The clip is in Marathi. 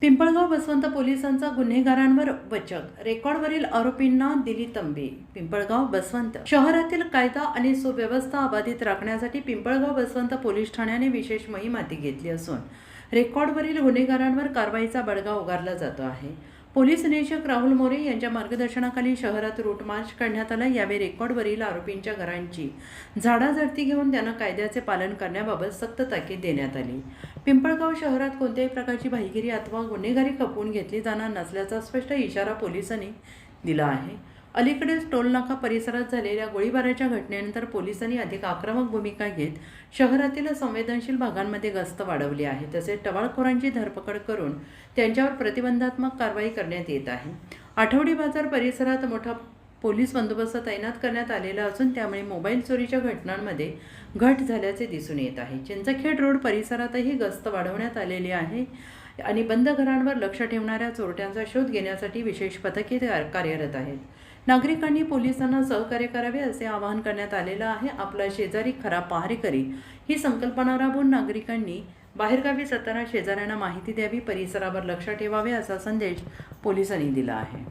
पिंपळगाव बसवंत पोलिसांचा गुन्हेगारांवर वचक, रेकॉर्डवरील आरोपींना दिली तंबी. पिंपळगाव बसवंत शहरातील कायदा आणि सुव्यवस्था अबाधित राखण्यासाठी पिंपळगाव बसवंत पोलीस ठाण्याने विशेष मोहीम हाती घेतली असून रेकॉर्डवरील गुन्हेगारांवर कारवाईचा बडगा उगारला जातो आहे. पोलीस निरीक्षक राहुल मोरे यांच्या मार्गदर्शनाखाली शहरात रूट मार्च काढण्यात आला. यावेळी रेकॉर्डवरील आरोपींच्या घरांची झाडाझडती घेऊन त्यांना कायद्याचे पालन करण्याबाबत सक्त ताकीद देण्यात आली. पिंपळगाव शहरात कोणत्याही प्रकारची भाईगिरी अथवा गुन्हेगारी खपवून घेतली जाणार नसल्याचा स्पष्ट इशारा पोलिसांनी दिला आहे. अलीकडेच टोलनाका परिसरात झालेल्या गोळीबाराच्या घटनेनंतर पोलिसांनी अधिक आक्रमक भूमिका घेत शहरातील संवेदनशील भागांमध्ये गस्त वाढवली आहे. तसेच टवाळखोरांची धरपकड करून त्यांच्यावर प्रतिबंधात्मक कारवाई करण्यात येत आहे. आठवडी बाजार परिसरात मोठा पोलीस बंदोबस्त तैनात करण्यात आलेला असून त्यामुळे मोबाईल चोरीच्या घटनांमध्ये घट झाल्याचे दिसून येत आहे. चिंचखेड रोड परिसरातही गस्त वाढवण्यात आलेली आहे आणि बंद घरांवर लक्ष ठेवणाऱ्या चोरट्यांचा शोध घेण्यासाठी विशेष पथके कार्यरत आहेत. नागरिकांनी पोलिसांना सहकार्य करावे असे आवाहन करण्यात आलेलं आहे. आपला शेजारी खरा पहारेकरी ही संकल्पना राबवून नागरिकांनी बाहेरगावी जाताना शेजाऱ्यांना माहिती द्यावी, परिसरावर लक्ष ठेवावे असा संदेश पोलिसांनी दिला आहे.